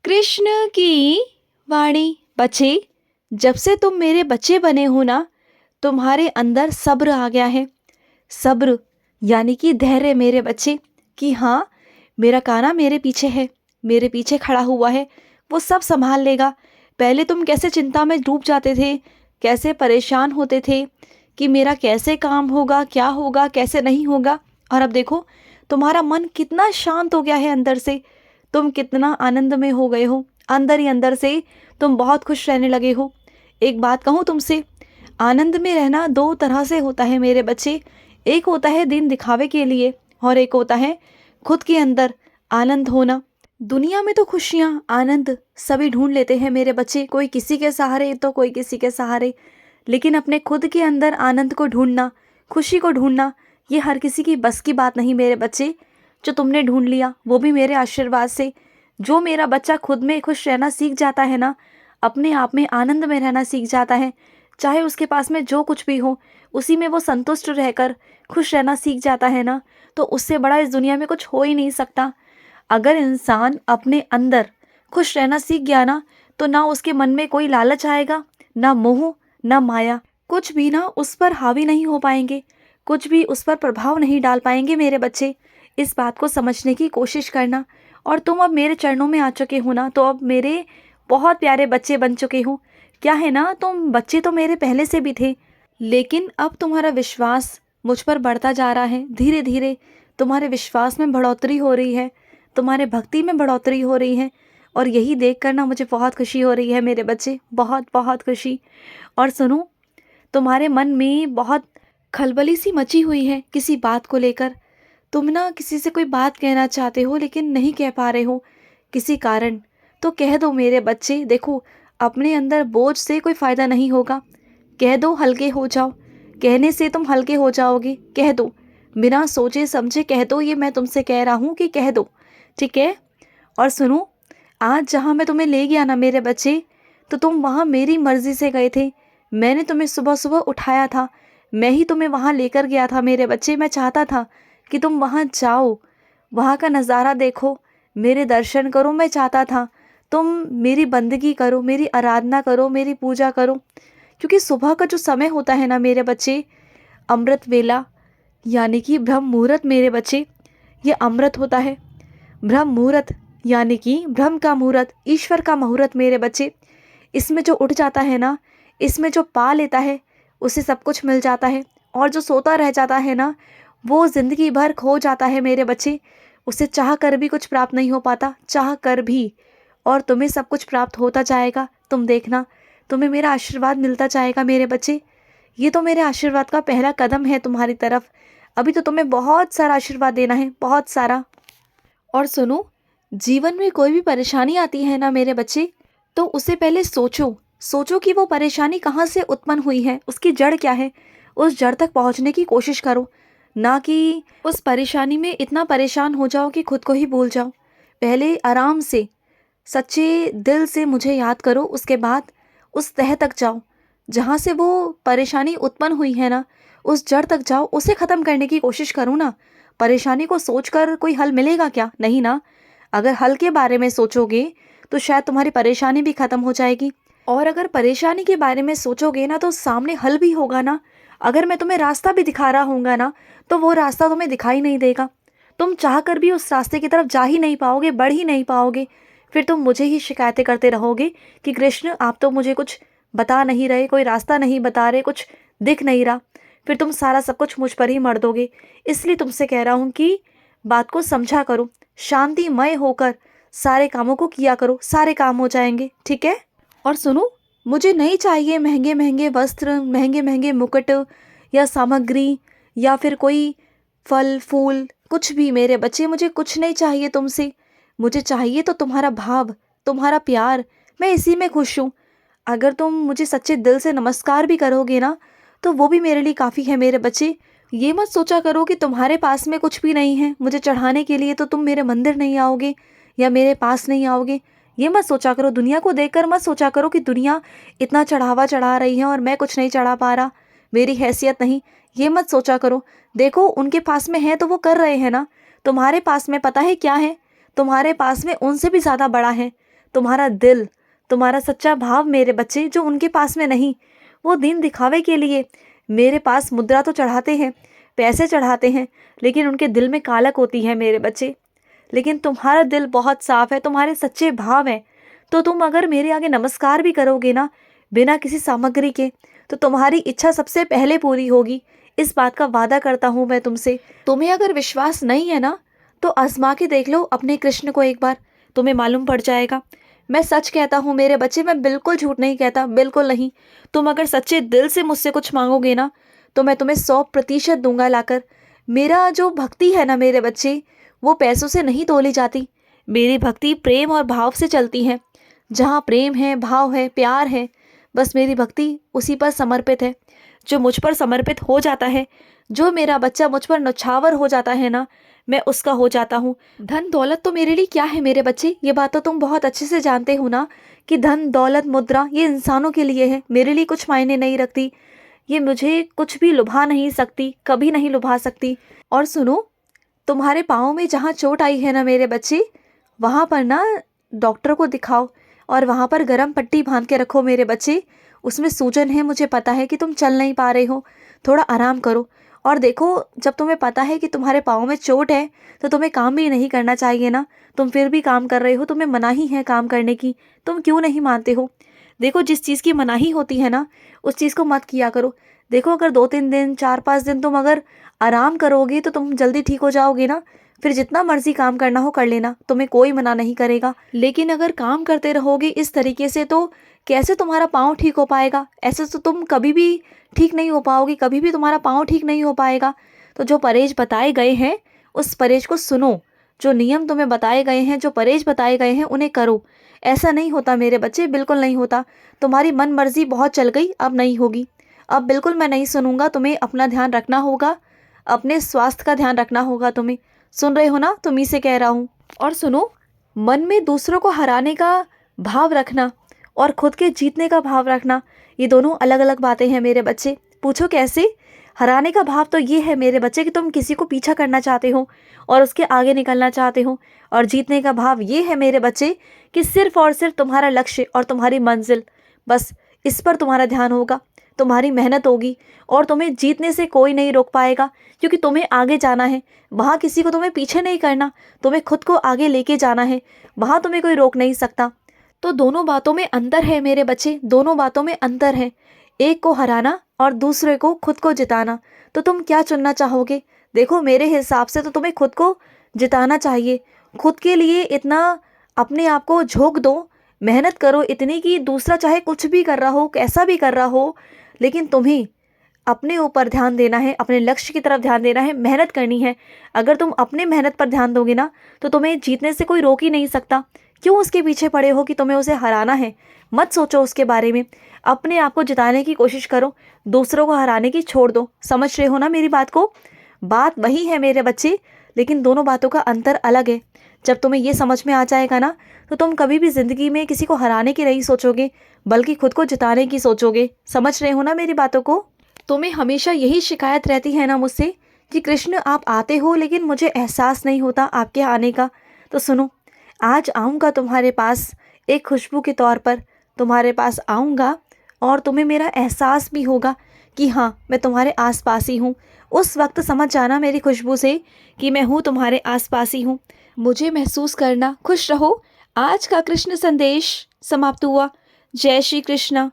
कृष्ण की वाणी। बच्चे, जब से तुम मेरे बच्चे बने हो ना, तुम्हारे अंदर सब्र आ गया है। सब्र यानी कि धैर्य मेरे बच्चे, कि हाँ, मेरा कान्हा मेरे पीछे है, मेरे पीछे खड़ा हुआ है, वो सब संभाल लेगा। पहले तुम कैसे चिंता में डूब जाते थे, कैसे परेशान होते थे कि मेरा कैसे काम होगा, क्या होगा, कैसे नहीं होगा। और अब देखो, तुम्हारा मन कितना शांत हो गया है अंदर से। तुम कितना आनंद में हो गए हो, अंदर ही अंदर से तुम बहुत खुश रहने लगे हो। एक बात कहूँ तुमसे, आनंद में रहना दो तरह से होता है मेरे बच्चे। एक होता है दिन दिखावे के लिए, और एक होता है खुद के अंदर आनंद होना। दुनिया में तो खुशियाँ, आनंद सभी ढूंढ लेते हैं मेरे बच्चे, कोई किसी के सहारे तो कोई किसी के सहारे। लेकिन अपने खुद के अंदर आनंद को ढूंढना, खुशी को ढूंढना, ये हर किसी की बस की बात नहीं मेरे बच्चे। जो तुमने ढूंढ लिया वो भी मेरे आशीर्वाद से। जो मेरा बच्चा खुद में खुश रहना सीख जाता है ना, अपने आप में आनंद में रहना सीख जाता है, चाहे उसके पास में जो कुछ भी हो उसी में वो संतुष्ट रहकर खुश रहना सीख जाता है ना, तो उससे बड़ा इस दुनिया में कुछ हो ही नहीं सकता। अगर इंसान अपने अंदर खुश रहना सीख गया ना, तो ना उसके मन में कोई लालच आएगा, ना मोह, ना माया, कुछ भी ना उस पर हावी नहीं हो पाएंगे, कुछ भी उस पर प्रभाव नहीं डाल पाएंगे मेरे बच्चे। इस बात को समझने की कोशिश करना। और तुम अब मेरे चरणों में आ चुके हो ना, तो अब मेरे बहुत प्यारे बच्चे बन चुके हो। क्या है ना, तुम बच्चे तो मेरे पहले से भी थे, लेकिन अब तुम्हारा विश्वास मुझ पर बढ़ता जा रहा है। धीरे धीरे तुम्हारे विश्वास में बढ़ोतरी हो रही है, तुम्हारे भक्ति में बढ़ोतरी हो रही है। और यही देख कर ना मुझे बहुत खुशी हो रही है मेरे बच्चे, बहुत बहुत खुशी। और सुनो, तुम्हारे मन में बहुत खलबली सी मची हुई है किसी बात को लेकर। तुम ना किसी से कोई बात कहना चाहते हो लेकिन नहीं कह पा रहे हो किसी कारण। तो कह दो मेरे बच्चे, देखो, अपने अंदर बोझ से कोई फ़ायदा नहीं होगा। कह दो, हल्के हो जाओ। कहने से तुम हल्के हो जाओगे। कह दो, बिना सोचे समझे कह दो, ये मैं तुमसे कह रहा हूँ कि कह दो, ठीक है। और सुनो, आज जहाँ मैं तुम्हें ले गया ना मेरे बच्चे, तो तुम वहाँ मेरी मर्ज़ी से गए थे। मैंने तुम्हें सुबह सुबह उठाया था, मैं ही तुम्हें वहाँ लेकर गया था मेरे बच्चे। मैं चाहता था कि तुम वहाँ जाओ, वहाँ का नज़ारा देखो, मेरे दर्शन करो। मैं चाहता था तुम मेरी बंदगी करो, मेरी आराधना करो, मेरी पूजा करो। क्योंकि सुबह का जो समय होता है ना मेरे बच्चे, अमृत वेला, यानी कि ब्रह्म मुहूर्त मेरे बच्चे, ये अमृत होता है। ब्रह्म मुहूर्त यानी कि ब्रह्म का मुहूर्त, ईश्वर का मुहूर्त मेरे बच्चे। इसमें जो उठ जाता है ना, इसमें जो पा लेता है, उसे सब कुछ मिल जाता है। और जो सोता रह जाता है ना, वो ज़िंदगी भर खो जाता है मेरे बच्चे। उसे चाह कर भी कुछ प्राप्त नहीं हो पाता, चाह कर भी। और तुम्हें सब कुछ प्राप्त होता जाएगा, तुम देखना, तुम्हें मेरा आशीर्वाद मिलता जाएगा मेरे बच्चे। ये तो मेरे आशीर्वाद का पहला कदम है तुम्हारी तरफ। अभी तो तुम्हें बहुत सारा आशीर्वाद देना है, बहुत सारा। और सुनो, जीवन में कोई भी परेशानी आती है ना मेरे बच्चे, तो उसे पहले सोचो। सोचो कि वो परेशानी कहाँ से उत्पन्न हुई है, उसकी जड़ क्या है। उस जड़ तक पहुँचने की कोशिश करो, ना कि उस परेशानी में इतना परेशान हो जाओ कि खुद को ही भूल जाओ। पहले आराम से, सच्चे दिल से मुझे याद करो, उसके बाद उस तह तक जाओ जहाँ से वो परेशानी उत्पन्न हुई है ना, उस जड़ तक जाओ, उसे ख़त्म करने की कोशिश करो ना। परेशानी को सोचकर कोई हल मिलेगा क्या? नहीं ना। अगर हल के बारे में सोचोगे तो शायद तुम्हारी परेशानी भी ख़त्म हो जाएगी। और अगर परेशानी के बारे में सोचोगे ना, तो सामने हल भी होगा ना। अगर मैं तुम्हें रास्ता भी दिखा रहा हूँगा ना, तो वो रास्ता तुम्हें दिखाई नहीं देगा। तुम चाह कर भी उस रास्ते की तरफ जा ही नहीं पाओगे, बढ़ ही नहीं पाओगे। फिर तुम मुझे ही शिकायतें करते रहोगे कि कृष्ण, आप तो मुझे कुछ बता नहीं रहे, कोई रास्ता नहीं बता रहे, कुछ दिख नहीं रहा। फिर तुम सारा सब कुछ मुझ पर ही मर दोगे। इसलिए तुमसे कह रहा हूँ कि बात को समझा करो, शांतिमय होकर सारे कामों को किया करो, सारे काम हो जाएंगे, ठीक है। और सुनो, मुझे नहीं चाहिए महंगे महंगे वस्त्र, महंगे महंगे मुकुट या सामग्री, या फिर कोई फल फूल, कुछ भी मेरे बच्चे, मुझे कुछ नहीं चाहिए तुमसे। मुझे चाहिए तो तुम्हारा भाव, तुम्हारा प्यार। मैं इसी में खुश हूँ। अगर तुम मुझे सच्चे दिल से नमस्कार भी करोगे ना, तो वो भी मेरे लिए काफ़ी है मेरे बच्चे। ये मत सोचा करो कि तुम्हारे पास में कुछ भी नहीं है मुझे चढ़ाने के लिए, तो तुम मेरे मंदिर नहीं आओगे या मेरे पास नहीं आओगे। ये मत सोचा करो, दुनिया को देखकर मत सोचा करो कि दुनिया इतना चढ़ावा चढ़ा रही है और मैं कुछ नहीं चढ़ा पा रहा, मेरी हैसियत नहीं। ये मत सोचा करो। देखो, उनके पास में है तो वो कर रहे हैं ना। तुम्हारे पास में पता है क्या है? तुम्हारे पास में उनसे भी ज़्यादा बड़ा है। तुम्हारा दिल, तुम्हारा सच्चा भाव मेरे बच्चे जो उनके पास में नहीं। वो दिन दिखावे के लिए मेरे पास मुद्रा तो चढ़ाते हैं, पैसे चढ़ाते हैं, लेकिन उनके दिल में कालक होती है मेरे बच्चे। लेकिन तुम्हारा दिल बहुत साफ है, तुम्हारे सच्चे भाव हैं, तो तुम अगर मेरे आगे नमस्कार भी करोगे ना बिना किसी सामग्री के, तो तुम्हारी इच्छा सबसे पहले पूरी होगी। इस बात का वादा करता हूँ मैं तुमसे। तुम्हें अगर विश्वास नहीं है ना, तो आजमा के देख लो अपने कृष्ण को एक बार, तुम्हें मालूम पड़ जाएगा। मैं सच कहता हूँ मेरे बच्चे, मैं बिल्कुल झूठ नहीं कहता, बिल्कुल नहीं। तुम अगर सच्चे दिल से मुझसे कुछ मांगोगे ना, तो मैं तुम्हें 100% दूंगा लाकर। मेरा जो भक्ति है ना मेरे बच्चे, वो पैसों से नहीं तोली जाती। मेरी भक्ति प्रेम और भाव से चलती है। जहाँ प्रेम है, भाव है, प्यार है, बस मेरी भक्ति उसी पर समर्पित है। जो मुझ पर समर्पित हो जाता है, जो मेरा बच्चा मुझ पर नछावर हो जाता है ना, मैं उसका हो जाता हूँ। धन दौलत तो मेरे लिए क्या है मेरे बच्चे, ये बात तो तुम बहुत अच्छे से जानते हो ना, कि धन दौलत मुद्रा ये इंसानों के लिए है, मेरे लिए कुछ मायने नहीं रखती। ये मुझे कुछ भी लुभा नहीं सकती, कभी नहीं लुभा सकती। और सुनो, तुम्हारे पाँव में जहाँ चोट आई है ना मेरे बच्चे, वहाँ पर ना डॉक्टर को दिखाओ और वहाँ पर गर्म पट्टी बांध के रखो मेरे बच्चे। उसमें सूजन है, मुझे पता है कि तुम चल नहीं पा रहे हो, थोड़ा आराम करो। और देखो, जब तुम्हें पता है कि तुम्हारे पाँव में चोट है, तो तुम्हें काम भी नहीं करना चाहिए ना। तुम फिर भी काम कर रहे हो, तुम्हें मनाही है काम करने की, तुम क्यों नहीं मानते हो? देखो, जिस चीज़ की मनाही होती है ना, उस चीज़ को मत किया करो। देखो, अगर 2-3 दिन 4-5 दिन तुम अगर आराम करोगे तो तुम जल्दी ठीक हो जाओगे ना। फिर जितना मर्जी काम करना हो कर लेना, तुम्हें कोई मना नहीं करेगा। लेकिन अगर काम करते रहोगे इस तरीके से, तो कैसे तुम्हारा पाँव ठीक हो पाएगा? ऐसे तो तुम कभी भी ठीक नहीं हो पाओगे, कभी भी तुम्हारा पाँव ठीक नहीं हो पाएगा। तो जो परहेज बताए गए हैं, उस परहेज को सुनो। जो नियम तुम्हें बताए गए हैं, जो परहेज बताए गए हैं, उन्हें करो। ऐसा नहीं होता मेरे बच्चे, बिल्कुल नहीं होता। तुम्हारी मन मर्जी बहुत चल गई, अब नहीं होगी। अब बिल्कुल मैं नहीं सुनूंगा। तुम्हें अपना ध्यान रखना होगा, अपने स्वास्थ्य का ध्यान रखना होगा तुम्हें। सुन रहे हो ना, तुम्ही से कह रहा हूँ। और सुनो, मन में दूसरों को हराने का भाव रखना और खुद के जीतने का भाव रखना, ये दोनों अलग अलग बातें हैं मेरे बच्चे। पूछो कैसे? हराने का भाव तो ये है मेरे बच्चे कि तुम किसी को पीछा करना चाहते हो और उसके आगे निकलना चाहते हो। और जीतने का भाव ये है मेरे बच्चे कि सिर्फ और सिर्फ तुम्हारा लक्ष्य और तुम्हारी मंजिल, बस इस पर तुम्हारा ध्यान होगा, तुम्हारी मेहनत होगी और तुम्हें जीतने से कोई नहीं रोक पाएगा, क्योंकि तुम्हें आगे जाना है। वहाँ किसी को तुम्हें पीछे नहीं करना, तुम्हें खुद को आगे लेके जाना है। वहाँ तुम्हें कोई रोक नहीं सकता। तो दोनों बातों में अंतर है मेरे बच्चे, दोनों बातों में अंतर है। एक को हराना और दूसरे को खुद को जिताना। तो तुम क्या चुनना चाहोगे? देखो, मेरे हिसाब से तो तुम्हें खुद को जिताना चाहिए। खुद के लिए इतना अपने आप को झोंक दो, मेहनत करो इतनी कि दूसरा चाहे कुछ भी कर रहा हो, कैसा भी कर रहा हो, लेकिन तुम्हें अपने ऊपर ध्यान देना है, अपने लक्ष्य की तरफ ध्यान देना है, मेहनत करनी है। अगर तुम अपने मेहनत पर ध्यान दोगे ना, तो तुम्हें जीतने से कोई रोक ही नहीं सकता। क्यों उसके पीछे पड़े हो कि तुम्हें उसे हराना है? मत सोचो उसके बारे में, अपने आप को जिताने की कोशिश करो, दूसरों को हराने की छोड़ दो। समझ रहे हो ना मेरी बात को? बात वही है मेरे बच्चे, लेकिन दोनों बातों का अंतर अलग है। जब तुम्हें ये समझ में आ जाएगा ना, तो तुम कभी भी ज़िंदगी में किसी को हराने की नहीं सोचोगे, बल्कि खुद को जिताने की सोचोगे। समझ रहे हो ना मेरी बातों को? तुम्हें हमेशा यही शिकायत रहती है ना मुझसे कि कृष्ण आप आते हो, लेकिन मुझे एहसास नहीं होता आपके आने का। तो सुनो, आज आऊँगा तुम्हारे पास एक खुशबू के तौर पर, तुम्हारे पास आऊँगा और तुम्हें मेरा एहसास भी होगा कि हाँ, मैं तुम्हारे आसपास ही हूँ। उस वक्त समझ जाना मेरी खुशबू से कि मैं हूँ तुम्हारे आसपास ही हूँ। मुझे महसूस करना। खुश रहो। आज का कृष्ण संदेश समाप्त हुआ। जय श्री कृष्ण।